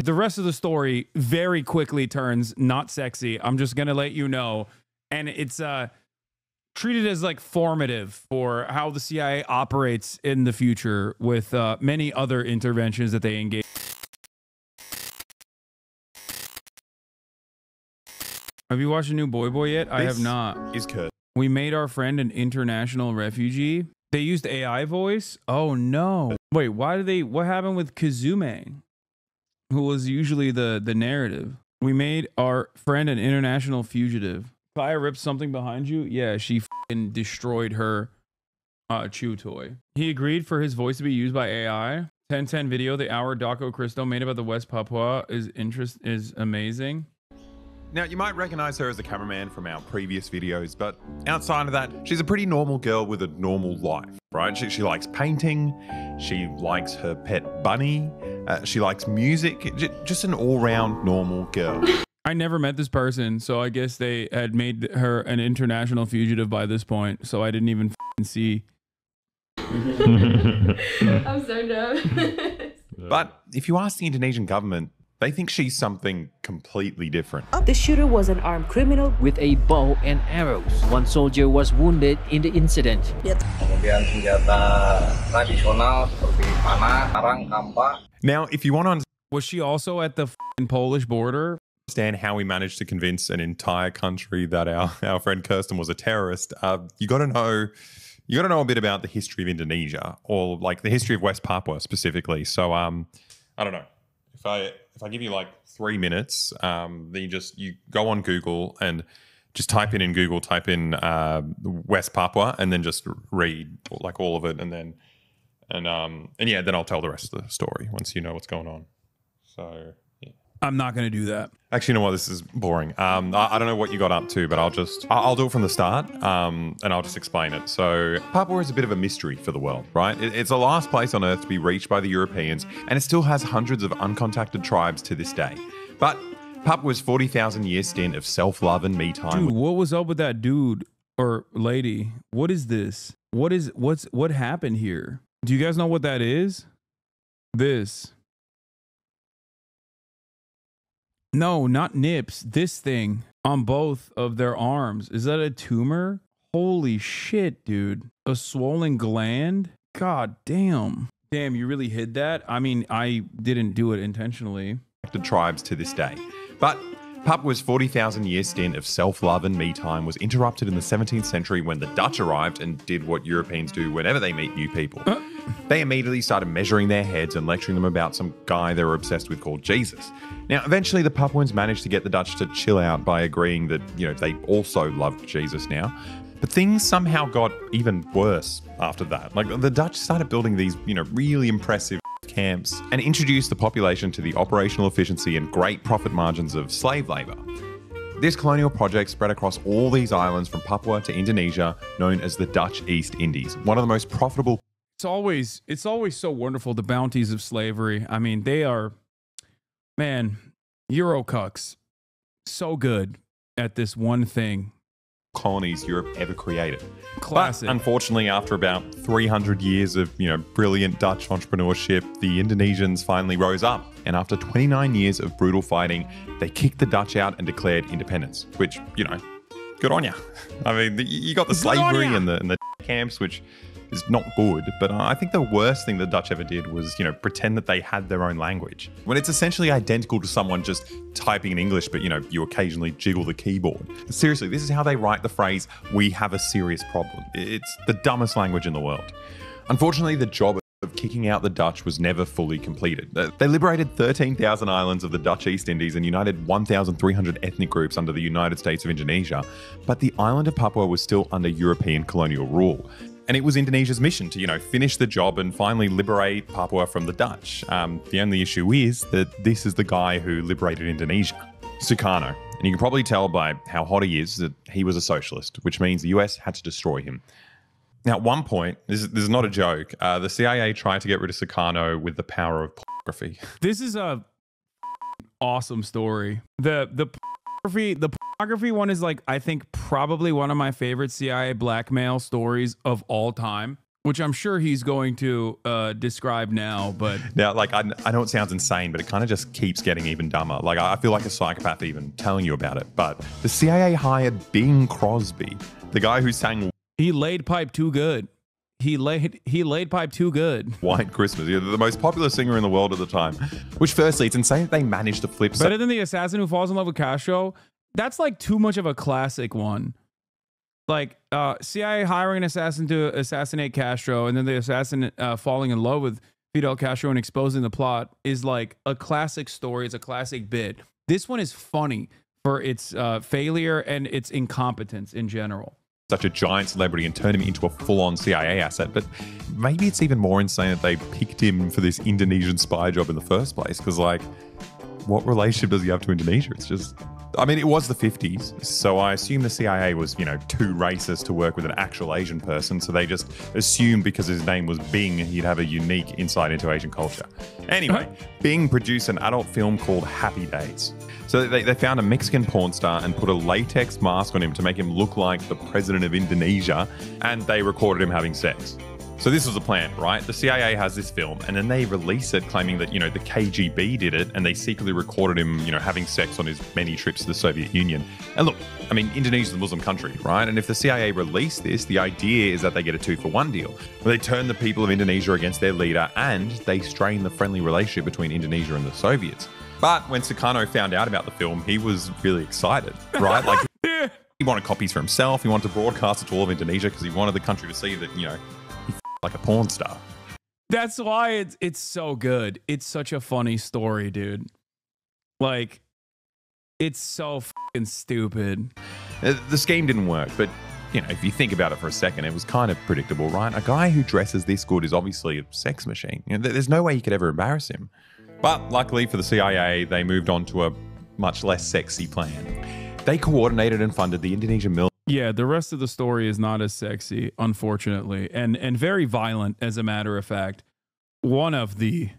The rest of the story very quickly turns not sexy. I'm just going to let you know. And it's treated as like formative for how the CIA operates in the future with many other interventions that they engage. Have you watched a new Boy Boy yet? I have not. Is Kurt. We made our friend an international refugee. They used AI voice. Oh no. Wait, why did they, what happened with Kazume, who was usually the narrative? We made our friend an international fugitive. Fire ripped something behind you? Yeah, she f***ing destroyed her chew toy. He agreed for his voice to be used by AI. 1010 video, the hour Daco Cristo made about the West Papua is amazing. Now, you might recognize her as a cameraman from our previous videos, but outside of that, she's a pretty normal girl with a normal life, right? She likes painting, she likes her pet bunny, she likes music, just an all-round normal girl. I never met this person, so I guess they had made her an international fugitive by this point, so I didn't even f***ing see. I'm so nervous. But if you ask the Indonesian government, they think she's something completely different. The shooter was an armed criminal with a bow and arrows. One soldier was wounded in the incident. Now, if you want to was she also at the f***ing Polish border? Understand how we managed to convince an entire country that our friend Kirsten was a terrorist, you got to know a bit about the history of Indonesia, or like the history of West Papua specifically. So I don't know. If I give you like 3 minutes, then you go on Google and just type in Google, West Papua, and then just read like all of it, and yeah, then I'll tell the rest of the story once you know what's going on. So yeah. I'm not going to do that. Actually, you know what? This is boring. I don't know what you got up to, but I'll do it from the start, and I'll just explain it. So Papua is a bit of a mystery for the world, right? It's the last place on Earth to be reached by the Europeans, and it still has hundreds of uncontacted tribes to this day. But Papua's 40,000-year stint of self-love and me time. Dude, what was up with that dude or lady? What is this? What happened here? Do you guys know what that is? This. No, not nips. This thing on both of their arms. Is that a tumor? Holy shit, dude. A swollen gland? God damn. Damn, you really hid that? I mean, I didn't do it intentionally. The tribes to this day. But Papua's 40,000-year stint of self-love and me time was interrupted in the 17th century when the Dutch arrived and did what Europeans do whenever they meet new people. They immediately started measuring their heads and lecturing them about some guy they were obsessed with called Jesus. Now, eventually the Papuans managed to get the Dutch to chill out by agreeing that, they also loved Jesus now. But things somehow got even worse after that. Like, the Dutch started building these, really impressive camps and introduced the population to the operational efficiency and great profit margins of slave labor. This colonial project spread across all these islands from Papua to Indonesia, known as the Dutch East Indies, one of the most profitable. It's always so wonderful, the bounties of slavery. I mean, they are, man, Eurocucks, so good at this one thing. Colonies Europe ever created. Classic. But unfortunately, after about 300 years of, brilliant Dutch entrepreneurship, the Indonesians finally rose up. And after 29 years of brutal fighting, they kicked the Dutch out and declared independence, which, good on ya. I mean, you got the slavery and the camps, which is not good, but I think the worst thing the Dutch ever did was, pretend that they had their own language. When it's essentially identical to someone just typing in English, but, you occasionally jiggle the keyboard. Seriously, this is how they write the phrase, "we have a serious problem." It's the dumbest language in the world. Unfortunately, the job of kicking out the Dutch was never fully completed. They liberated 13,000 islands of the Dutch East Indies and united 1,300 ethnic groups under the United States of Indonesia, but the island of Papua was still under European colonial rule. And it was Indonesia's mission to, finish the job and finally liberate Papua from the Dutch. The only issue is that this is the guy who liberated Indonesia, Sukarno. And you can probably tell by how hot he is that he was a socialist, which means the US had to destroy him. Now, at one point, this is not a joke, the CIA tried to get rid of Sukarno with the power of pornography. This is a awesome story. The pornography one is like, I think probably one of my favorite CIA blackmail stories of all time. which I'm sure he's going to describe now. But Now, like, I know it sounds insane, but it kind of just keeps getting even dumber. Like, I feel like a psychopath even telling you about it. But the CIA hired Bing Crosby, the guy who sang he laid pipe too good. He laid pipe too good. White Christmas. You're the most popular singer in the world at the time. Which, firstly, it's insane that they managed to flip. Better than the assassin who falls in love with Castro. That's like too much of a classic one. Like CIA hiring an assassin to assassinate Castro, and then the assassin falling in love with Fidel Castro and exposing the plot is like a classic story. It's a classic bit. This one is funny for its failure and its incompetence in general. Such a giant celebrity and turn him into a full-on CIA asset. But maybe it's even more insane that they picked him for this Indonesian spy job in the first place. Because, like, what relationship does he have to Indonesia? It's just... I mean, it was the 50s, so I assume the CIA was, you know, too racist to work with an actual Asian person, so they just assumed because his name was Bing, he'd have a unique insight into Asian culture. Anyway, Bing produced an adult film called Happy Days. So they found a Mexican porn star and put a latex mask on him to make him look like the president of Indonesia, and they recorded him having sex. So this was the plan, right? The CIA has this film, and then they release it claiming that, you know, the KGB did it, and they secretly recorded him, you know, having sex on his many trips to the Soviet Union. And look, I mean, Indonesia's a Muslim country, right? And if the CIA released this, the idea is that they get a 2-for-1 deal, where they turn the people of Indonesia against their leader, and they strain the friendly relationship between Indonesia and the Soviets. But when Sukarno found out about the film, he was really excited, right? Like, he wanted copies for himself. He wanted to broadcast it to all of Indonesia because he wanted the country to see that, you know, like a porn star. That's why it's so good. It's such a funny story, dude. Like, it's so fucking stupid. The scheme didn't work, but, you know, if you think about it for a second, it was kind of predictable, right? A guy who dresses this good is obviously a sex machine. You know, there's no way you could ever embarrass him. But luckily for the CIA, they moved on to a much less sexy plan. They coordinated and funded the Indonesian military. Yeah, the rest of the story is not as sexy, unfortunately, and very violent, as a matter of fact. One of the,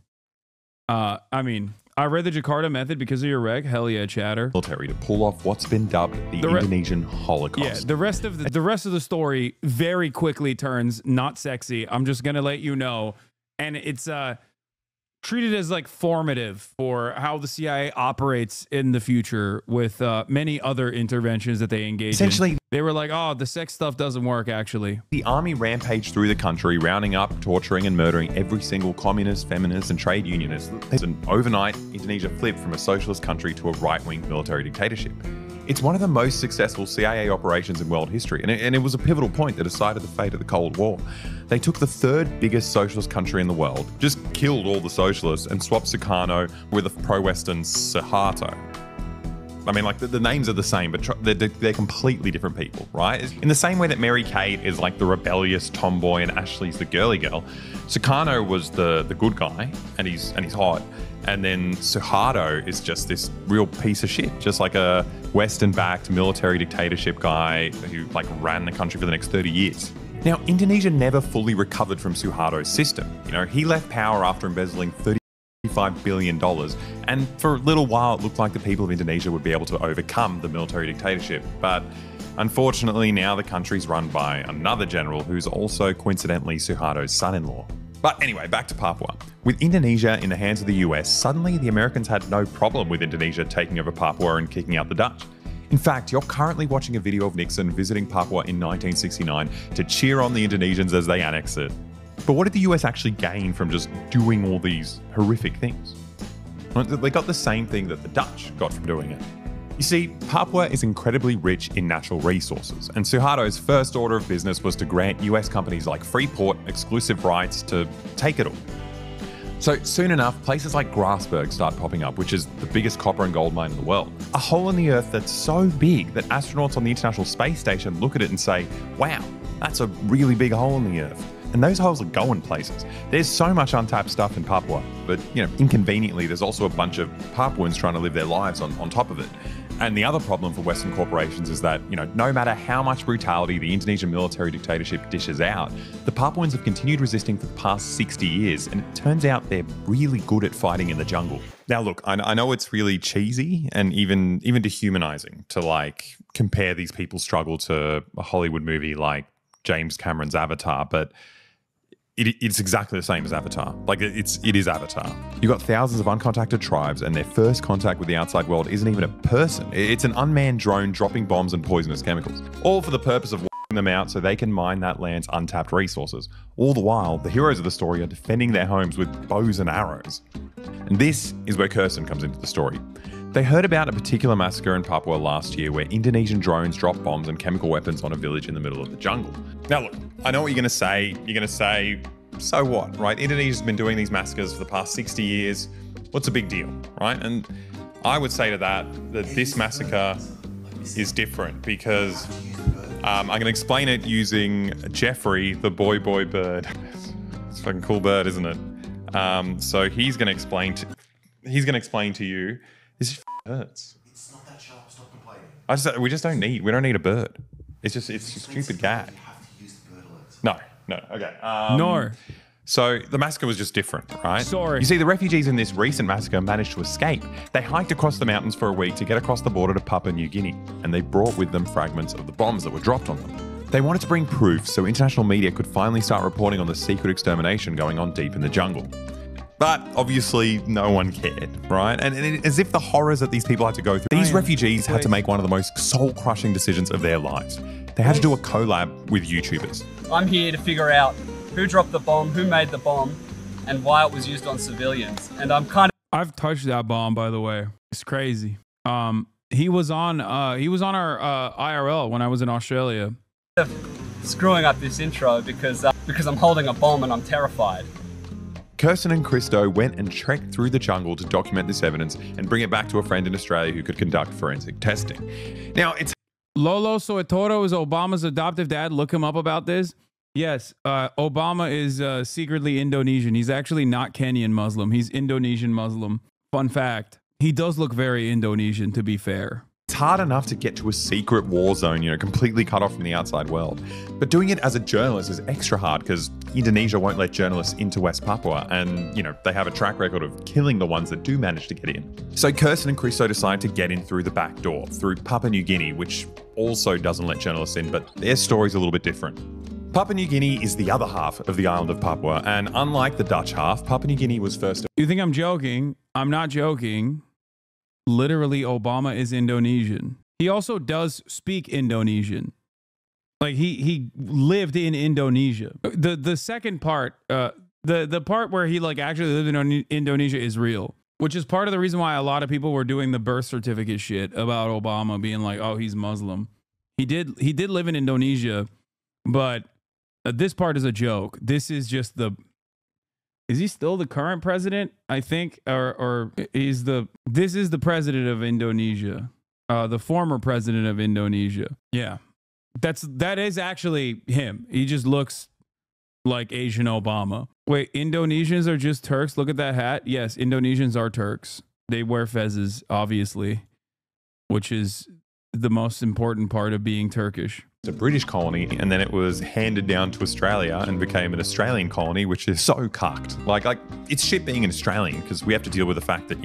I mean, I read the Jakarta Method because of your reg. Hell yeah, chatter. Military to pull off what's been dubbed the Indonesian Holocaust. Yeah, the rest of the story very quickly turns not sexy. I'm just gonna let you know, and it's treated as like formative for how the CIA operates in the future with many other interventions that they engage in. They were like, oh, the sex stuff doesn't work, actually. The army rampaged through the country, rounding up, torturing, and murdering every single communist, feminist, and trade unionist. It's an overnight Indonesia flip from a socialist country to a right-wing military dictatorship. It's one of the most successful CIA operations in world history, and it was a pivotal point that decided the fate of the Cold War. They took the third biggest socialist country in the world, just killed all the socialists, and swapped Sukarno with a pro-Western Suharto. I mean, like, the names are the same, but they're completely different people, right? In the same way that Mary Kate is like the rebellious tomboy and Ashley's the girly girl, Sukarno was the good guy, and he's hot. And then Suharto is just this real piece of shit, just like a Western-backed military dictatorship guy who like ran the country for the next 30 years. Now, Indonesia never fully recovered from Suharto's system. You know, he left power after embezzling $35 billion, and for a little while it looked like the people of Indonesia would be able to overcome the military dictatorship. But unfortunately, now the country's run by another general who's also coincidentally Suharto's son-in-law. But anyway, back to Papua. With Indonesia in the hands of the US, suddenly the Americans had no problem with Indonesia taking over Papua and kicking out the Dutch. In fact, you're currently watching a video of Nixon visiting Papua in 1969 to cheer on the Indonesians as they annex it. But what did the US actually gain from just doing all these horrific things? Well, they got the same thing that the Dutch got from doing it. You see, Papua is incredibly rich in natural resources, and Suharto's first order of business was to grant US companies like Freeport exclusive rights to take it all. So soon enough, places like Grasberg start popping up, which is the biggest copper and gold mine in the world. A hole in the earth that's so big that astronauts on the International Space Station look at it and say, wow, that's a really big hole in the earth. And those holes are going places. There's so much untapped stuff in Papua, but, you know, inconveniently, there's also a bunch of Papuans trying to live their lives on top of it. And the other problem for Western corporations is that, you know, no matter how much brutality the Indonesian military dictatorship dishes out, the Papuans have continued resisting for the past 60 years, and it turns out they're really good at fighting in the jungle. Now, look, I know it's really cheesy and even dehumanizing to, like, compare these people's struggle to a Hollywood movie like James Cameron's Avatar, but it's exactly the same as Avatar. Like it is Avatar. You've got thousands of uncontacted tribes, and their first contact with the outside world isn't even a person. It's an unmanned drone dropping bombs and poisonous chemicals, all for the purpose of wiping them out so they can mine that land's untapped resources. All the while, the heroes of the story are defending their homes with bows and arrows. And this is where Kirsten comes into the story. They heard about a particular massacre in Papua last year where Indonesian drones dropped bombs and chemical weapons on a village in the middle of the jungle. Now look, I know what you're going to say. You're going to say, so what, right? Indonesia's been doing these massacres for the past 60 years. What's the big deal, right? And I would say to that this massacre is different because I'm going to explain it using Jeffrey, the boy bird. It's a fucking cool bird, isn't it? So he's going to explain to you. This hurts. It's not that sharp. Stop complaining. We don't need a bird. It's a stupid gag. You have to use the bird alerts. No. Okay. Nor. So the massacre was just different, right? Sorry. You see, the refugees in this recent massacre managed to escape. They hiked across the mountains for a week to get across the border to Papua New Guinea, and they brought with them fragments of the bombs that were dropped on them. They wanted to bring proof so international media could finally start reporting on the secret extermination going on deep in the jungle. But obviously, no one cared, right? And as if the horrors that these people had to go through, these refugees had to make one of the most soul-crushing decisions of their lives. They had to do a collab with YouTubers. I'm here to figure out who dropped the bomb, who made the bomb, and why it was used on civilians. And I've touched that bomb, by the way. It's crazy. He was on our IRL when I was in Australia. Screwing up this intro because I'm holding a bomb and I'm terrified. Kirsten and Christo went and trekked through the jungle to document this evidence and bring it back to a friend in Australia who could conduct forensic testing. Now, it's Lolo Soetoro is Obama's adoptive dad. Look him up about this. Yes, Obama is secretly Indonesian. He's actually not Kenyan Muslim. He's Indonesian Muslim. Fun fact. He does look very Indonesian, to be fair. It's hard enough to get to a secret war zone, completely cut off from the outside world. But doing it as a journalist is extra hard because Indonesia won't let journalists into West Papua and, they have a track record of killing the ones that do manage to get in. So Kirsten and Christo decide to get in through the back door, through Papua New Guinea, which also doesn't let journalists in, but their story's a little bit different. Papua New Guinea is the other half of the island of Papua, and unlike the Dutch half, Papua New Guinea was first... You think I'm joking? I'm not joking. Literally, Obama is Indonesian. He also does speak Indonesian. Like he lived in Indonesia. The second part, the part where he actually lived in Indonesia is real, which is part of the reason why a lot of people were doing the birth certificate shit about Obama being like, oh, he's Muslim. He did live in Indonesia, but this part is a joke. This is just is he still the current president? I think, or this is the president of Indonesia, the former president of Indonesia. Yeah, that is actually him. He just looks like Asian Obama. Wait, Indonesians are just Turks? Look at that hat. Yes, Indonesians are Turks. They wear fezzes, obviously, which is the most important part of being Turkish. It's a British colony, and then it was handed down to Australia and became an Australian colony, which is so cucked. Like it's shit being an Australian because we have to deal with the fact that,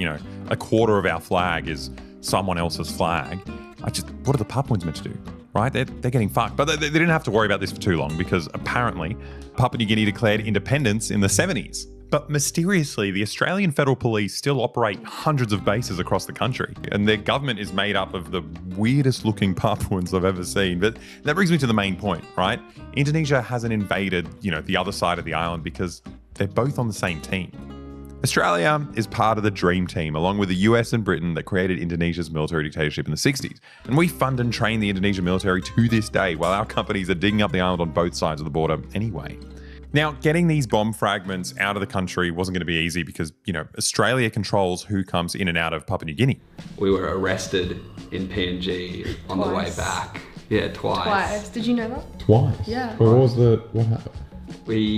a quarter of our flag is someone else's flag. What are the Papuans meant to do, right? They're getting fucked. But they didn't have to worry about this for too long because apparently Papua New Guinea declared independence in the 70s. But mysteriously, the Australian Federal Police still operate hundreds of bases across the country, and their government is made up of the weirdest looking Papuans I've ever seen. But that brings me to the main point, right? Indonesia hasn't invaded, the other side of the island because they're both on the same team. Australia is part of the Dream Team, along with the US and Britain that created Indonesia's military dictatorship in the 60s. And we fund and train the Indonesian military to this day, while our companies are digging up the island on both sides of the border anyway. Now, getting these bomb fragments out of the country wasn't going to be easy because, Australia controls who comes in and out of Papua New Guinea. We were arrested in PNG on the way back. Yeah, twice. Did you know that? Twice? Yeah. What happened? We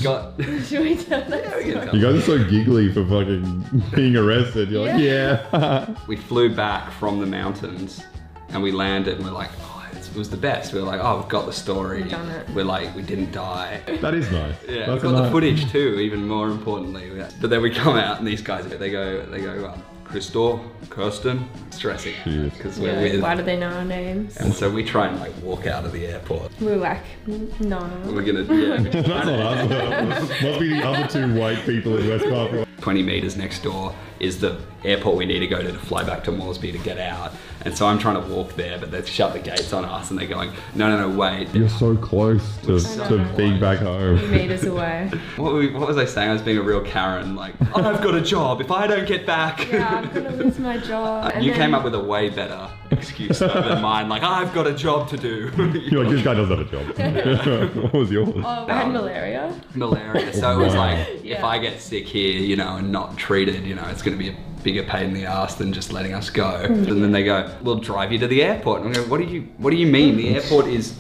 got... Should we tell that? Yeah, You guys are so giggly for fucking being arrested. You're like, yeah. We flew back from the mountains and we landed and we're like, oh, it was the best. We were like, oh, we've got the story. We've done it. We're like, we didn't die. That is nice. Yeah, That's we've got the footage too, even more importantly. But then we come out and these guys, they go, Crystal, Kirsten, stressing because we're with. Why do they know our names? And so we try and like walk out of the airport. We were like, no. We're gonna, yeah. That's not us. Must be the other two white people in West Papua. 20 meters next door is the airport we need to go to fly back to Moresby to get out. And so I'm trying to walk there, but they've shut the gates on us and they're going, no, wait. You're so close to being back home. Meters away. What was I saying? I was being a real Karen, like, I've got a job. If I don't get back. Yeah, I'm gonna lose my job. You came up with a way better excuse than mine, like, I've got a job to do. You're like, this guy doesn't have a job. What was yours? Oh, I had malaria. Malaria. So it was like, if I get sick here, you know, and not treated, you know, it's going to be a bigger pain in the ass than just letting us go. And then they go, we'll drive you to the airport. And I go, what do you mean? The airport is,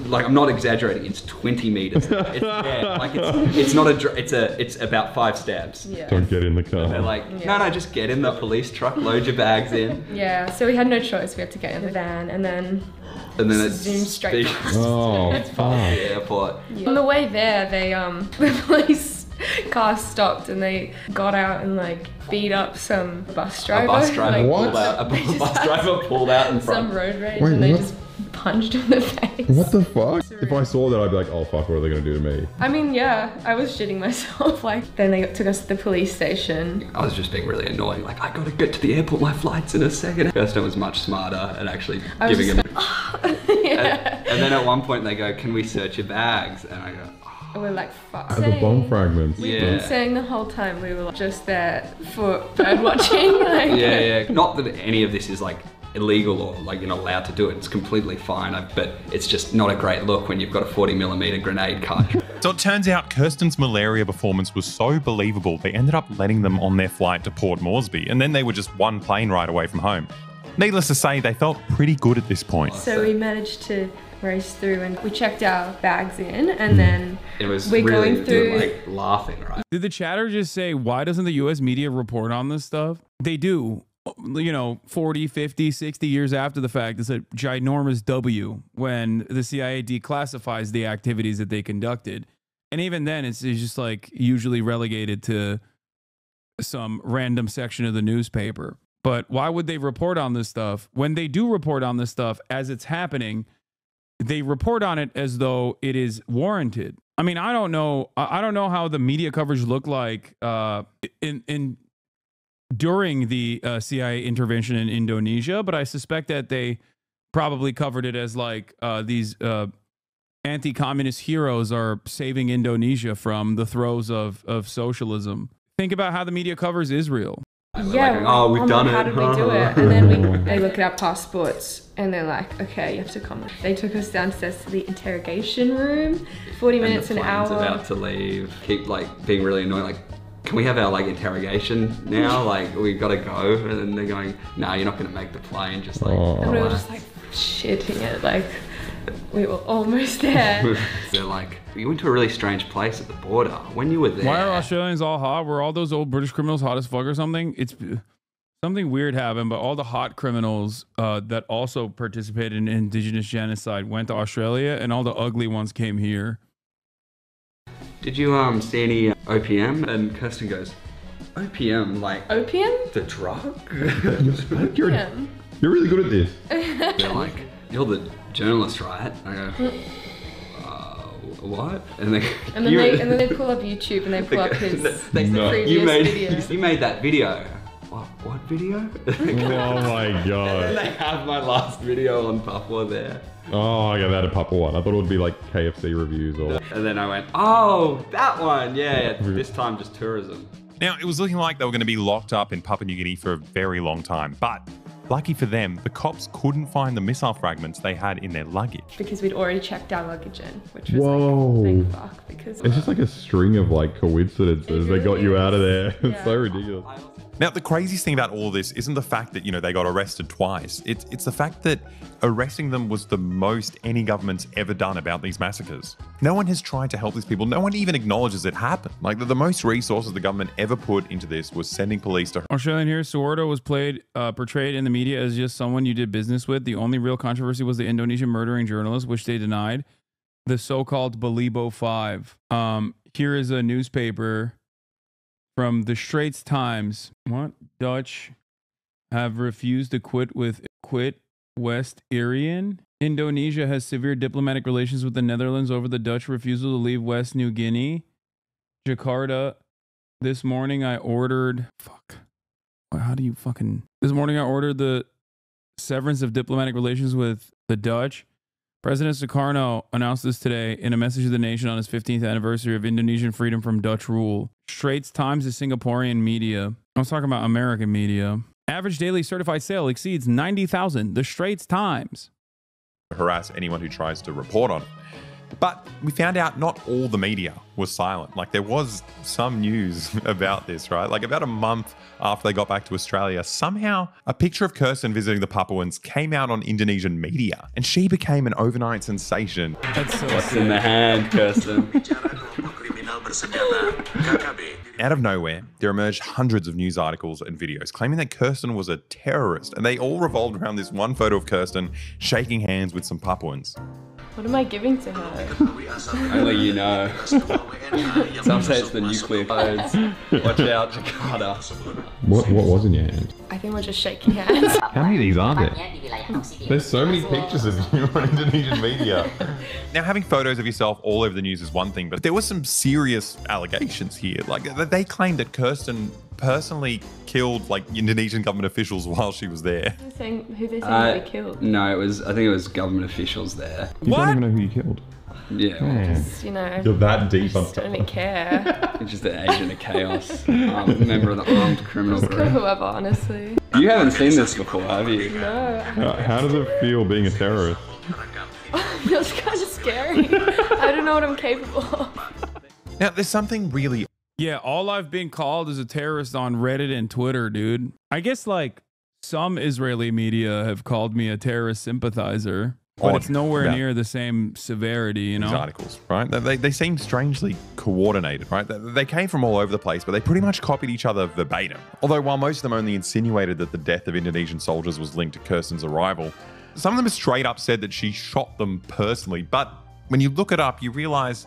like, I'm not exaggerating, it's 20 meters. It's there. Like, it's not it's about 5 steps. Yeah. Don't get in the car. And they're like, no, just get in the police truck, load your bags in. Yeah, so we had no choice. We had to get in the van and then it's zoomed straight past. Oh, past the airport. Yeah. On the way there, the police car stopped and they got out and like beat up some bus driver. A bus driver like, pulled out. A bus driver pulled out in front. Some road rage Wait, and they what? just punched him in the face. What the fuck? If I saw that, I'd be like, oh fuck, what are they gonna do to me? I mean, yeah, I was shitting myself. Like, then they took us to the police station. I was just being really annoying. Like, I gotta get to the airport. My flight's in a second. Kirsten was much smarter and actually giving him. Yeah. And then at one point they go, "Can we search your bags?" And I go, And we're like, fuck. The bomb fragments. We've been saying the whole time we were just there for bird watching. Like. Yeah. Not that any of this is like illegal or like you're not allowed to do it. It's completely fine. But it's just not a great look when you've got a 40mm grenade cartridge. So it turns out Kirsten's malaria performance was so believable, they ended up letting them on their flight to Port Moresby, and then they were just one plane ride away from home. Needless to say, they felt pretty good at this point. So we managed to race through and we checked our bags in and then it was we're really going through like laughing, right? Did the chatter just say, why doesn't the US media report on this stuff? They do, you know, 40, 50, 60 years after the fact. It's a ginormous W when the CIA declassifies the activities that they conducted. And even then, it's just like usually relegated to some random section of the newspaper. But why would they report on this stuff? When they do report on this stuff as it's happening, they report on it as though it is warranted. I mean, I don't know how the media coverage looked like during the CIA intervention in Indonesia, but I suspect that they probably covered it as like these anti-communist heroes are saving Indonesia from the throes of socialism. Think about how the media covers Israel. Yeah, like, oh, we've done it. How did we do it? And then they look at our passports and they're like, okay, you have to come. They took us downstairs to the interrogation room, 40 minutes, an hour. And the plane's about to leave. Keep like being really annoying, like, can we have our like interrogation now? Like, we've got to go. And then they're going, no, you're not going to make the plane. Just like, and we were just like shitting it, like we were almost there. They're like, you went to a really strange place at the border. When you were there. Why are Australians all hot? Were all those old British criminals hot as fuck or something? It's something weird happened, but all the hot criminals that also participated in indigenous genocide went to Australia, and all the ugly ones came here. Did you see any OPM? And Kirsten goes, OPM, like opium? The drug? You're really good at this. They're like, you're the journalist, right? I go, what? And then they pull up YouTube and they pull up his previous videos. You made that video. What video? Oh my god. And they have my last video on Papua there. Oh, okay, that a Papua one. I thought it would be like KFC reviews or. And then I went, oh, that one, yeah. This time just tourism. Now, it was looking like they were going to be locked up in Papua New Guinea for a very long time, but lucky for them, the cops couldn't find the missile fragments they had in their luggage. Because we'd already checked our luggage in, which was like, thank fuck, because... It's just like a string of like coincidences that got you out of there. It's so ridiculous. Now, the craziest thing about all of this isn't the fact that, they got arrested twice. It's the fact that arresting them was the most any government's ever done about these massacres. No one has tried to help these people. No one even acknowledges it happened. Like, the most resources the government ever put into this was sending police to... Australian here, Suharto was portrayed in the media as just someone you did business with. The only real controversy was the Indonesian murdering journalist, which they denied. The so-called Balibo 5. Here is a newspaper from the Straits Times. What? Dutch have refused to quit West Irian. Indonesia has severe diplomatic relations with the Netherlands over the Dutch refusal to leave West New Guinea. Jakarta. This morning I ordered... This morning I ordered the severance of diplomatic relations with the Dutch. President Sukarno announced this today in a message to the nation on his 15th anniversary of Indonesian freedom from Dutch rule. Straits Times is Singaporean media. I was talking about American media. Average daily certified sale exceeds 90,000. The Straits Times. Harass anyone who tries to report on it. But we found out not all the media was silent. Like, there was some news about this, right? Like, about a month after they got back to Australia, somehow a picture of Kirsten visiting the Papuans came out on Indonesian media, and she became an overnight sensation. That's so What's in the hand, Kirsten? Out of nowhere, there emerged hundreds of news articles and videos claiming that Kirsten was a terrorist, and they all revolved around this one photo of Kirsten shaking hands with some Papuans. What am I giving to her? Only you know. Some say it's the nuclear codes. Watch out, Jakarta. What was in your hand? I think we're just shaking hands. How many of these are there? There's so many pictures of you on Indonesian media. Now, having photos of yourself all over the news is one thing, but there were some serious allegations here. Like, they claimed that Kirsten personally killed, like, Indonesian government officials while she was there. Who they saying they killed? No, I think it was government officials there. You don't even know who you killed. Yeah. Man. You're that deep on I don't even care. It's just an agent of chaos. Member of the armed criminal Just go group. whoever, honestly. You haven't seen this before, have you? No. How does it feel being a terrorist? It feels kind of scary. I don't know what I'm capable of. Now, there's something really... Yeah, all I've been called is a terrorist on Reddit and Twitter, dude. I guess, like, some Israeli media have called me a terrorist sympathizer, but it's nowhere near the same severity, you know? These articles, right? They seem strangely coordinated, right? They came from all over the place, but they pretty much copied each other verbatim. Although while most of them only insinuated that the death of Indonesian soldiers was linked to Kirsten's arrival, some of them straight up said that she shot them personally. But when you look it up, you realize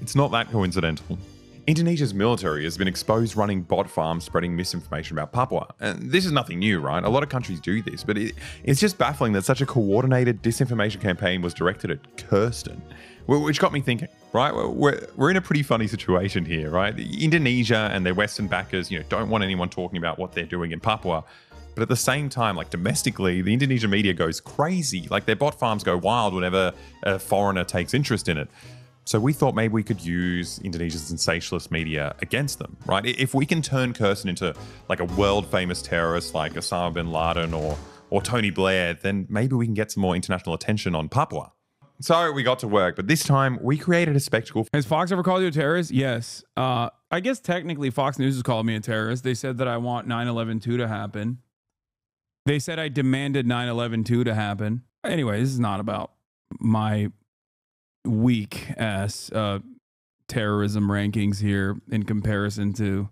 it's not that coincidental. Indonesia's military has been exposed running bot farms spreading misinformation about Papua. And this is nothing new, right? A lot of countries do this, but it's just baffling that such a coordinated disinformation campaign was directed at Kirsten. Which got me thinking, right? We're in a pretty funny situation here, right? Indonesia and their Western backers, don't want anyone talking about what they're doing in Papua. But at the same time, like, domestically, the Indonesian media goes crazy. Like, their bot farms go wild whenever a foreigner takes interest in it. So we thought maybe we could use Indonesia's sensationalist media against them, right? If we can turn Kirsten into, like, a world-famous terrorist like Osama bin Laden or Tony Blair, then maybe we can get some more international attention on Papua. So we got to work, but this time we created a spectacle. Has Fox ever called you a terrorist? Yes. I guess technically Fox News has called me a terrorist. They said that I want 9/11/2 to happen. They said I demanded 9/11/2 to happen. Anyway, this is not about my weak ass terrorism rankings here in comparison to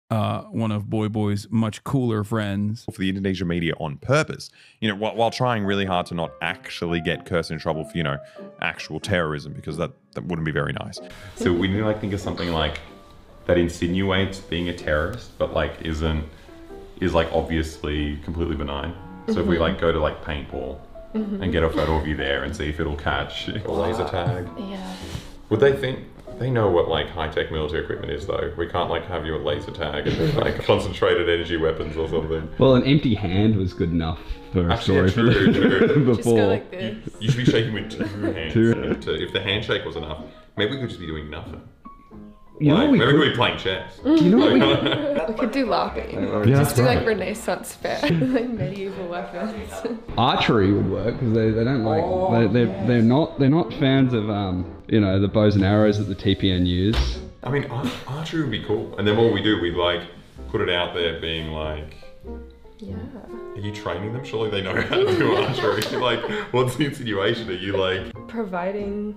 one of Boy's much cooler friends. For the Indonesian media on purpose, while trying really hard to not actually get Kirsten in trouble for, actual terrorism, because that wouldn't be very nice. So we need to, like, think of something like that insinuates being a terrorist, but, like, is like obviously completely benign. So if we, like, go to, like, paintball and get a photo of you there and see if it'll catch a laser tag. Yeah. Would they think they know what, like, high-tech military equipment is, though? We can't, like, have you a laser tag and like concentrated energy weapons or something. Well, an empty hand was good enough for a story for true. Just go like this. You should be shaking with 2 hands. If the handshake was enough, maybe we could just be doing nothing. Maybe we could be playing chess. You know what We could do LARPing. Yeah, Just do like Renaissance fair, like medieval weapons. Archery would work because they don't like they're not fans of the bows and arrows that the TPN use. I mean, archery would be cool. And then what we do, we'd, like, put it out there being like, Yeah. are you training them? Surely they know how to do archery. Like, what's the insinuation? Are you like Providing.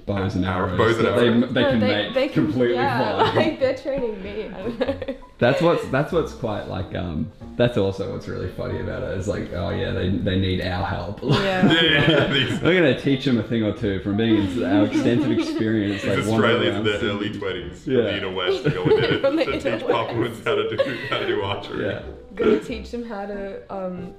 Bows and arrows. Bows and arrows. They can make completely fine. Like they're training me. I don't know. That's what's quite like that's also what's really funny about it is like, oh yeah, they need our help. Yeah. We're gonna teach them a thing or two from being in our extensive experience. These like Australians in their early 20s, Yeah. the inner west, going in to teach Papuans how to do archery. Yeah. Gonna teach them how to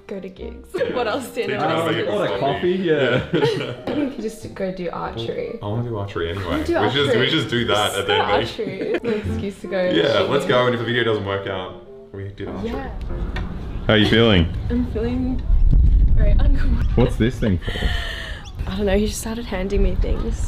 go to gigs. What else did Teach them how to make a Order coffee, yeah. I think you just go do archery. I want to do archery anyway. Do archery. We just do that and then archery. It's an excuse to go. Yeah, let's go. And if the video doesn't work out, we did archery. Yeah. How are you feeling? I'm feeling very uncomfortable. What's this thing for? I don't know, he just started handing me things.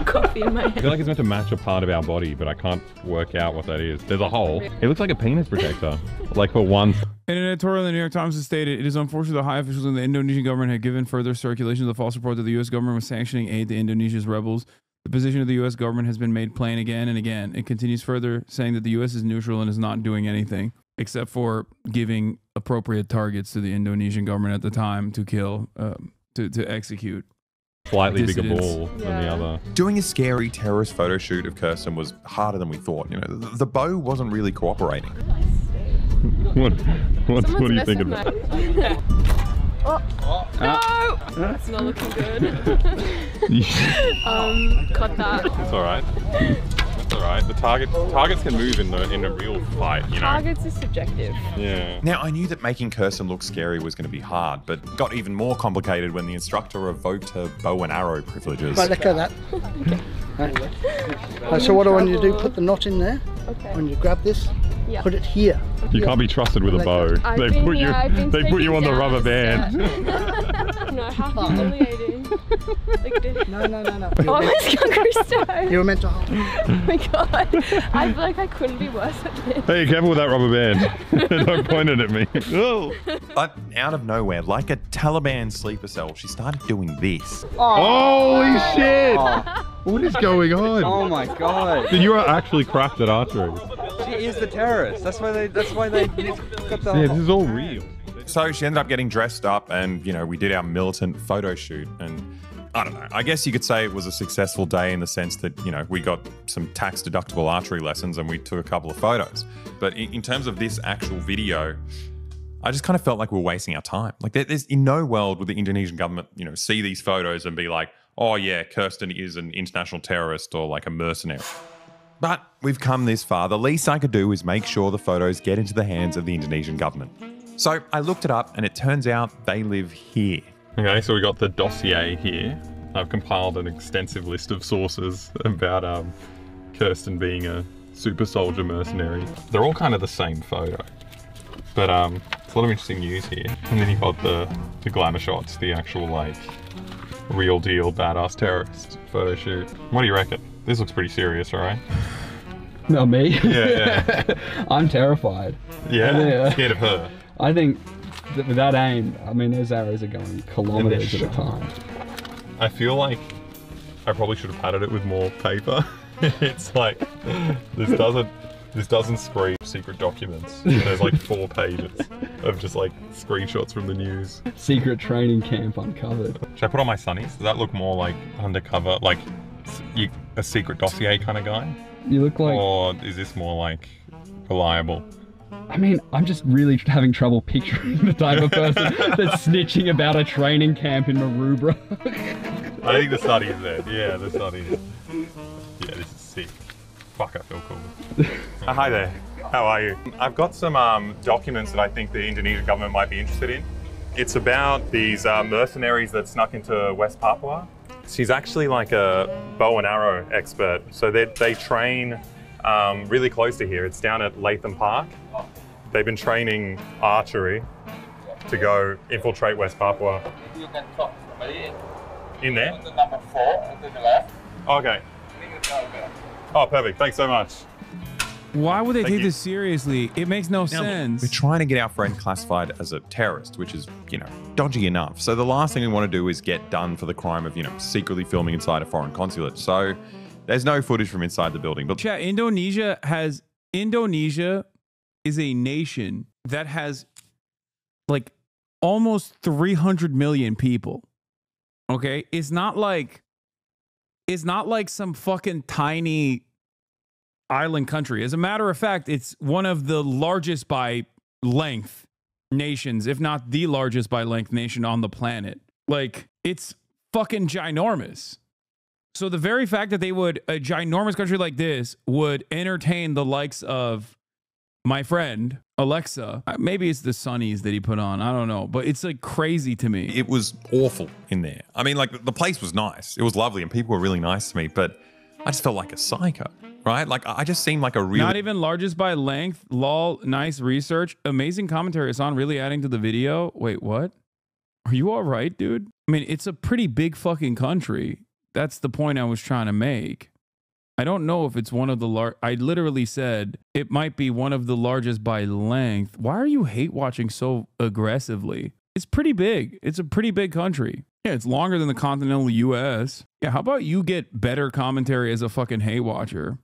Coffee in my I hand. feel like it's meant to match a part of our body, but I can't work out what that is. There's a hole. It looks like a penis protector. Like for one. In an editorial in the New York Times, it stated, it is unfortunate that high officials in the Indonesian government had given further circulation of the false report that the U.S. government was sanctioning aid to Indonesia's rebels. The position of the U.S. government has been made plain again and again. It continues further, saying that the U.S. is neutral and is not doing anything, except for giving appropriate targets to the Indonesian government at the time to kill, to execute. Slightly bigger Dissidents. ball than the other. Doing a scary terrorist photo shoot of Kirsten was harder than we thought. You know, the bow wasn't really cooperating. What do you think of that? No! That's not looking good. Cut that. It's all right. It's all right. The targets can move in a real fight. You know. Targets is subjective. Yeah. Now, I knew that making Kirsten look scary was going to be hard, but got even more complicated when the instructor revoked her bow and arrow privileges. Right, let go of that. Right, so what I want you to do, put the knot in there. Okay. When you grab this, Yeah. put it here. You can't be trusted with a bow. They put you on the rubber band. No, how humiliating. Like this. No. Oh, I'm just Christo. You were meant to hold it. Oh my god. I feel like I couldn't be worse at this. Hey, careful with that rubber band. Don't point it at me. Oh. But out of nowhere, like a Taliban sleeper cell, she started doing this. Holy shit! What is going on? Oh my god. Dude, you are actually cracked at archery. She is the terrorist. That's why they got the Yeah, this is all real. So she ended up getting dressed up and, you know, we did our militant photo shoot. And I don't know, I guess you could say it was a successful day in the sense that, you know, we got some tax deductible archery lessons and we took a couple of photos. But in terms of this actual video, I just kind of felt like we were wasting our time. Like there's in no world would the Indonesian government, you know, see these photos and be like, oh yeah, Kirsten is an international terrorist or like a mercenary. But we've come this far. The least I could do is make sure the photos get into the hands of the Indonesian government. So I looked it up and it turns out they live here. Okay, so we got the dossier here. I've compiled an extensive list of sources about Kirsten being a super soldier mercenary. They're all kind of the same photo. But it's a lot of interesting news here. And then you got the glamour shots, the actual like real deal badass terrorist photo shoot. What do you reckon? This looks pretty serious, right? Not me. Yeah. I'm terrified. Yeah? Scared of her. I think that with that aim, I mean, those arrows are going kilometers at a time. I feel like I probably should have padded it with more paper. It's like, this doesn't scream secret documents. There's like 4 pages of just like screenshots from the news. Secret training camp uncovered. Should I put on my sunnies? Does that look more like undercover, like a secret dossier kind of guy? You look like... Or is this more like reliable? I mean, I'm just really having trouble picturing the type of person that's snitching about a training camp in Maroubra. I think the study is there. Yeah, the study is. Yeah, this is sick. Fuck, I feel cool. Hi there. How are you? I've got some documents that I think the Indonesian government might be interested in. It's about these mercenaries that snuck into West Papua. She's actually like a bow and arrow expert. So they train really close to here. It's down at Latham Park. They've been training archery to go infiltrate West Papua. You can talk in there? The number 4 to the left. Okay. Oh, perfect. Thanks so much. Why would they take this seriously? It makes no sense. We're trying to get our friend classified as a terrorist, which is, you know, dodgy enough. So the last thing we want to do is get done for the crime of, you know, secretly filming inside a foreign consulate. So there's no footage from inside the building. But Chat, Indonesia has Indonesia is a nation that has like almost 300 million people. Okay? It's not like some fucking tiny island country. As a matter of fact, it's one of the largest by length nations, if not the largest by length nation on the planet. Like, it's fucking ginormous. So the very fact that a ginormous country like this would entertain the likes of my friend Alexa, maybe it's the sunnies that he put on, I don't know, but it's like crazy to me. It was awful in there. I mean, like, the place was nice. It was lovely and people were really nice to me, but I just felt like a psycho, right? Like, I just seemed like a really... Not even largest by length, lol, nice research, amazing commentary. Hasan really adding to the video. Wait, what? Are you all right, dude? I mean, it's a pretty big fucking country. That's the point I was trying to make. I don't know if it's one of the I literally said it might be one of the largest by length. Why are you hate watching so aggressively? It's pretty big. It's a pretty big country. Yeah, it's longer than the continental US. Yeah, how about you get better commentary as a fucking hate watcher?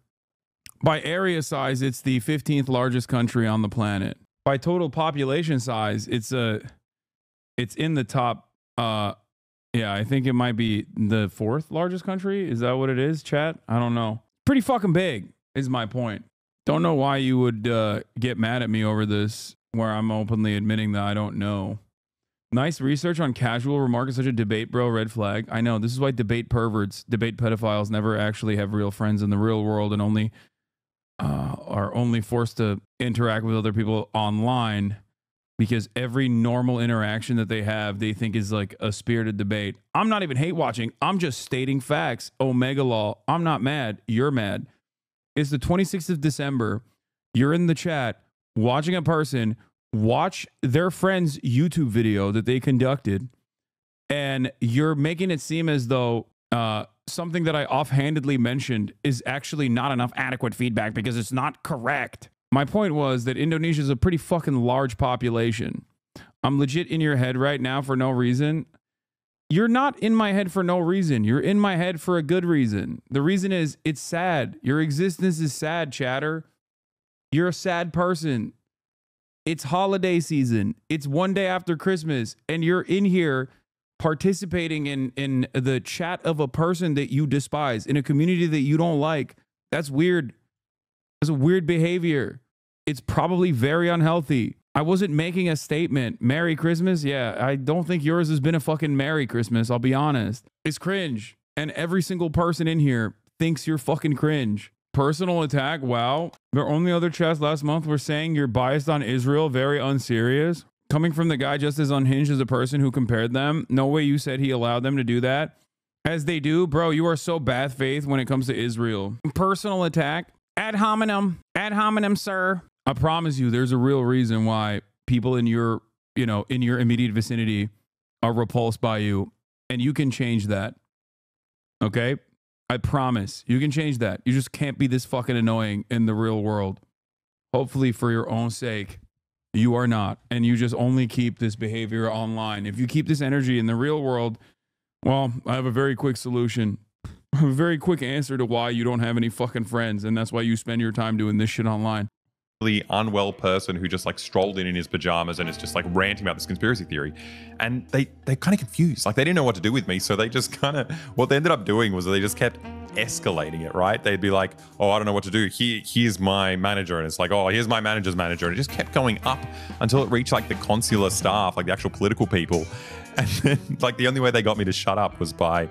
By area size, it's the 15th largest country on the planet. By total population size, it's in the top yeah, I think it might be the 4th largest country. Is that what it is, chat? I don't know. Pretty fucking big is my point. Don't know why you would get mad at me over this, where I'm openly admitting that I don't know. Nice research on casual remark is such a debate, bro. Red flag. I know. This is why debate perverts, debate pedophiles never actually have real friends in the real world and only are only forced to interact with other people online. Because every normal interaction that they have, they think is like a spirited debate. I'm not even hate watching. I'm just stating facts. Omega law. I'm not mad. You're mad. It's the 26th of December. You're in the chat watching a person watch their friend's YouTube video that they conducted. And you're making it seem as though something that I offhandedly mentioned is actually not enough adequate feedback because it's not correct. My point was that Indonesia is a pretty fucking large population. I'm legit in your head right now for no reason. You're not in my head for no reason. You're in my head for a good reason. The reason is it's sad. Your existence is sad, chatter. You're a sad person. It's holiday season. It's one day after Christmas. And you're in here participating in the chat of a person that you despise, in a community that you don't like. That's weird. That's a weird behavior. It's probably very unhealthy. I wasn't making a statement. Merry Christmas? Yeah, I don't think yours has been a fucking Merry Christmas. I'll be honest. It's cringe. And every single person in here thinks you're fucking cringe. Personal attack? Wow. The only other chats last month were saying you're biased on Israel. Very unserious. Coming from the guy just as unhinged as a person who compared them. No way you said he allowed them to do that. As they do. Bro, you are so bad faith when it comes to Israel. Personal attack? Ad hominem. Ad hominem, sir. I promise you, there's a real reason why people in your, in your immediate vicinity are repulsed by you. And you can change that. Okay? I promise. You can change that. You just can't be this fucking annoying in the real world. Hopefully, for your own sake, you are not. And you just only keep this behavior online. If you keep this energy in the real world, well, I have a very quick solution. A very quick answer to why you don't have any fucking friends. And that's why you spend your time doing this shit online. Unwell person who just like strolled in his pajamas and is just like ranting about this conspiracy theory, and they're kind of confused, like they didn't know what to do with me, so they just kind of, what they ended up doing was they just kept escalating it, right? They'd be like, oh, I don't know what to do, here's my manager, and it's like, oh, here's my manager's manager, and it just kept going up until it reached like the consular staff, like the actual political people. And then like the only way they got me to shut up was by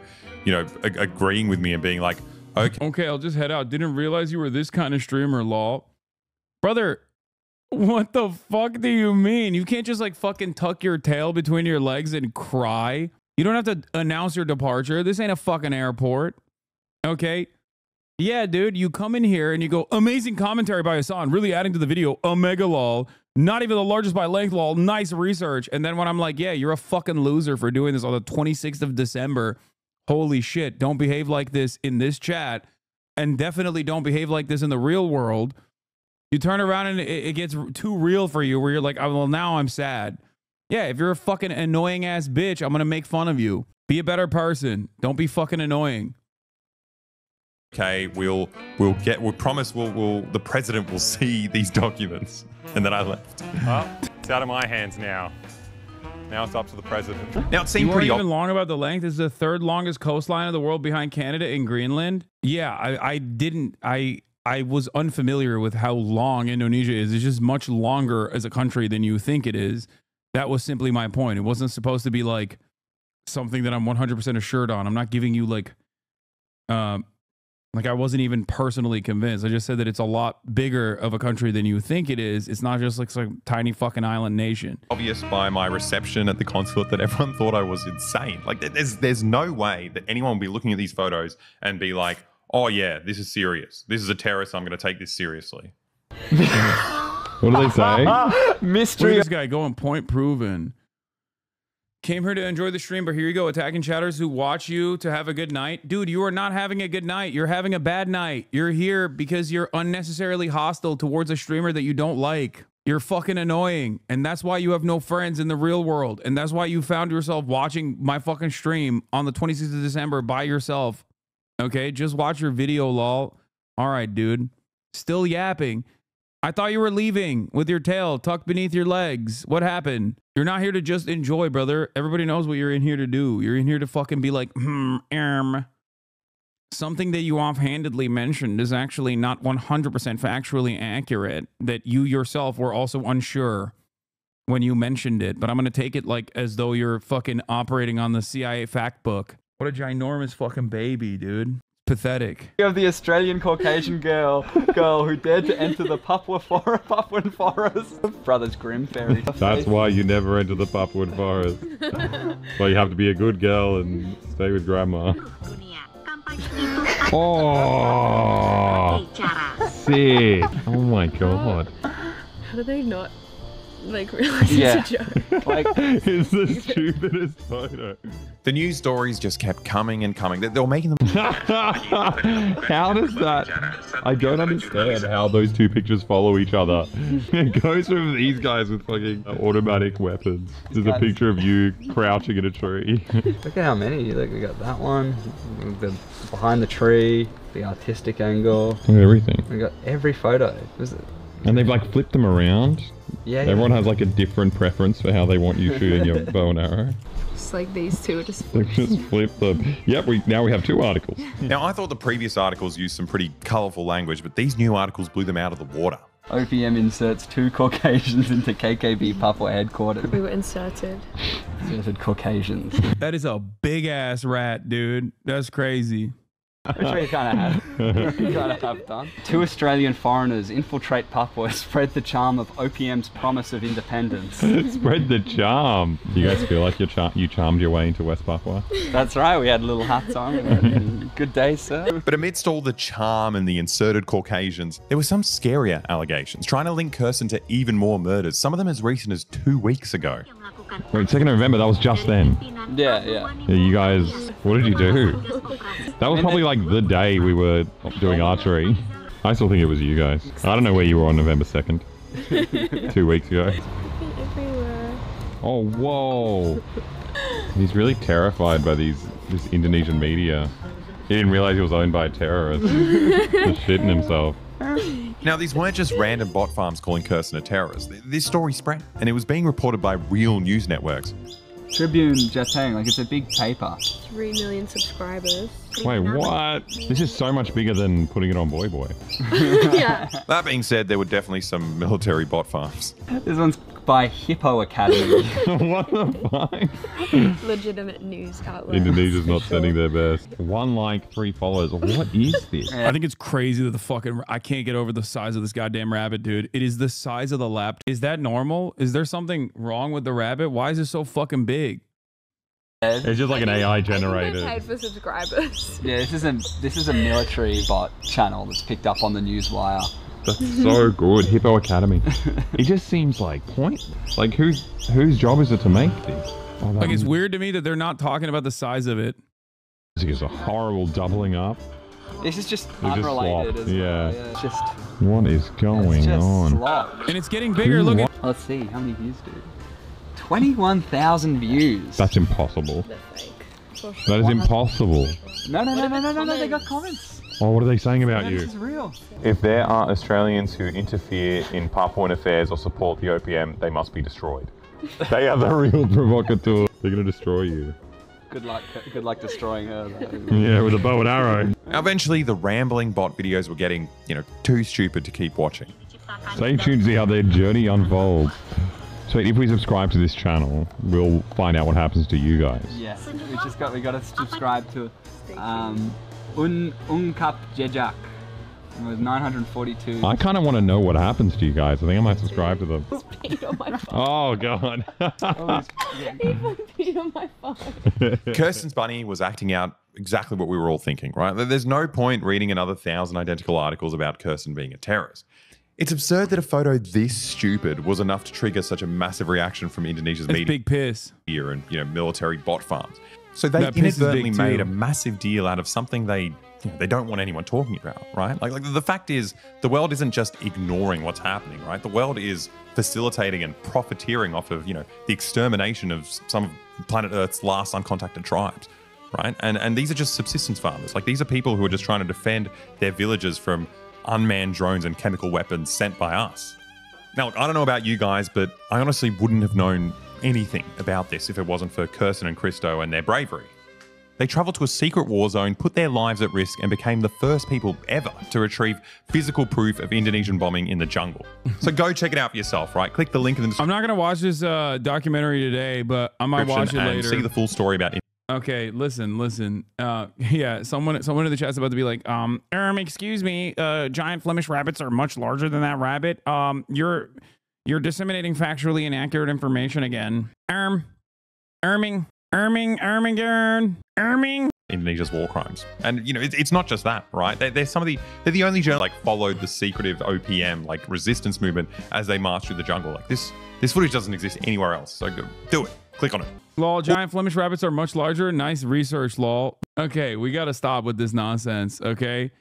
agreeing with me and being like, okay, I'll just head out. Didn't realize you were this kind of streamer, lol. Brother, what the fuck do you mean? You can't just like fucking tuck your tail between your legs and cry. You don't have to announce your departure. This ain't a fucking airport. Okay? Yeah, dude, you come in here and you go, amazing commentary by Hasan, really adding to the video, omega lol, not even the largest by length lol, nice research. And then when I'm like, yeah, you're a fucking loser for doing this on the 26th of December. Holy shit, don't behave like this in this chat. And definitely don't behave like this in the real world. You turn around and it gets too real for you where you're like, oh, well, now I'm sad. Yeah, if you're a fucking annoying ass bitch, I'm going to make fun of you. Be a better person. Don't be fucking annoying. okay, we'll promise the president will see these documents. And then I left. Well, it's out of my hands now. Now it's up to the president. Now it seemed You weren't pretty even long about the length. It's the third longest coastline of the world behind Canada and Greenland. Yeah, I was unfamiliar with how long Indonesia is. It's just much longer as a country than you think it is. That was simply my point. It wasn't supposed to be like something that I'm 100% assured on. I'm not giving you like I wasn't even personally convinced. I just said that it's a lot bigger of a country than you think it is. It's not just like some tiny fucking island nation. obvious by my reception at the consulate that everyone thought I was insane. Like there's no way that anyone will be looking at these photos and be like, oh yeah, this is serious. This is a terrorist. I'm going to take this seriously. What do they say? Mystery. This guy going point proven. Came here to enjoy the stream, but here you go, attacking chatters who watch you to have a good night. Dude, you are not having a good night. You're having a bad night. You're here because you're unnecessarily hostile towards a streamer that you don't like. You're fucking annoying. And that's why you have no friends in the real world. And that's why you found yourself watching my fucking stream on the 26th of December by yourself. Okay, just watch your video, lol. All right, dude. Still yapping. I thought you were leaving with your tail tucked beneath your legs. What happened? You're not here to just enjoy, brother. Everybody knows what you're in here to do. You're in here to fucking be like, Something that you offhandedly mentioned is actually not 100% factually accurate, that you yourself were also unsure when you mentioned it. But I'm going to take it like as though you're fucking operating on the CIA fact book. What a ginormous fucking baby, dude. Pathetic. Of the Australian Caucasian girl who dared to enter the Papuan forest. Brothers Grimm fairy. That's why you never enter the Papuan forest. Well, you have to be a good girl and stay with grandma. Oh, sick. Oh my god. How do they not like realize it's a joke? Like, it's the stupidest photo. The news stories just kept coming and coming. They were making them. How does that? I don't understand how those two pictures follow each other. It goes from these guys with fucking automatic weapons. There's a picture of you crouching in a tree. Look at how many. Like, we got that one, the behind the tree, the artistic angle. Look at everything. We got every photo. And they've like flipped them around. Yeah. Everyone has like a different preference for how they want you shooting your bow and arrow. Just like these two just flip them. Yep, now we have two articles. Now, I thought the previous articles used some pretty colourful language, but these new articles blew them out of the water. OPM inserts 2 Caucasians into KKB Papua headquarters. We were inserted. Inserted Caucasians. That is a big ass rat, dude. That's crazy. Which we kind of have done. 2 Australian foreigners infiltrate Papua, spread the charm of OPM's promise of independence. Spread the charm. Do you guys feel like you charmed your way into West Papua? That's right, we had little hats on. Good day, sir. But amidst all the charm and the inserted Caucasians, there were some scarier allegations, trying to link Kirsten to even more murders, some of them as recent as 2 weeks ago. Wait, 2nd of November, that was just then? Yeah. You guys, what did you do? That was probably like the day we were doing archery. I still think it was you guys. I don't know where you were on November 2nd. 2 weeks ago. Everywhere. Oh, whoa. He's really terrified by this Indonesian media. He didn't realize he was owned by a terrorist. Just shitting himself. Now, these weren't just random bot farms calling Kirsten a terrorist. This story spread, and it was being reported by real news networks. Tribune Jateng, like it's a big paper. 3 million subscribers. Wait, what? This is so much bigger than putting it on Boy Boy. Yeah. That being said, there were definitely some military bot farms. This one's by Hippo Academy. What the fuck? Legitimate news outlet. Indonesia's not sending their best. 1 like, 3 followers. What is this? I think it's crazy that the fucking... I can't get over the size of this goddamn rabbit, dude. It is the size of the lap. Is that normal? Is there something wrong with the rabbit? Why is it so fucking big? It's just like an AI They generated. paid for subscribers. Yeah, this is a military bot channel that's picked up on the newswire. That's so good. Hippo Academy. It just seems like pointless. Like whose job is it to make this? Oh, Like, it's weird to me that they're not talking about the size of it. This is a horrible doubling up. This is just They're just unrelated slop. as Yeah. well. Yeah, it's just What is going on? slop. And it's getting bigger. Look at... Let's see, how many views, dude? 21,000 views. That's impossible. They're fake. For That is sure. impossible. No, they got comments. Oh, what are they saying about you? This is real. If there are Australians who interfere in Papuan affairs or support the OPM, they must be destroyed. They are the real provocateurs. They're going to destroy you. Good luck destroying her, though. Yeah, with a bow and arrow. Eventually, the rambling bot videos were getting, too stupid to keep watching. Stay tuned to see how their journey unfolds. So if we subscribe to this channel, we'll find out what happens to you guys. Yeah, we got to subscribe to Unkap Jejak. It was 942. I kind of want to know what happens to you guys. I think I might subscribe to them. Oh, God. He on my phone. Kirsten's bunny was acting out exactly what we were all thinking, right? There's no point reading another 1,000 identical articles about Kirsten being a terrorist. It's absurd that a photo this stupid was enough to trigger such a massive reaction from Indonesia's media. Big piss. And military bot farms. So they inadvertently made a massive deal out of something they don't want anyone talking about, right? Like the fact is, the world isn't just ignoring what's happening, right? The world is facilitating and profiteering off of, the extermination of some of planet Earth's last uncontacted tribes, right? And these are just subsistence farmers. Like, these are people who are just trying to defend their villages from unmanned drones and chemical weapons sent by us. Now, look, I don't know about you guys, but I honestly wouldn't have known anything about this if it wasn't for Kirsten and Christo and their bravery. They traveled to a secret war zone, put their lives at risk, and became the first people ever to retrieve physical proof of Indonesian bombing in the jungle. So go check it out for yourself, right? Click the link in the description. I'm not going to watch this documentary today, but I might watch it later. See the full story about it. Okay, listen. Yeah, someone in the chat's about to be like, excuse me, giant Flemish rabbits are much larger than that rabbit. You're disseminating factually inaccurate information again. Erming. Indonesia's war crimes. And, it's not just that, right? They're the only journalists followed the secretive OPM, resistance movement as they marched through the jungle. This footage doesn't exist anywhere else. So do it. Click on it. Lol, giant Flemish rabbits are much larger. Nice research, lol. Okay, we got to stop with this nonsense, okay?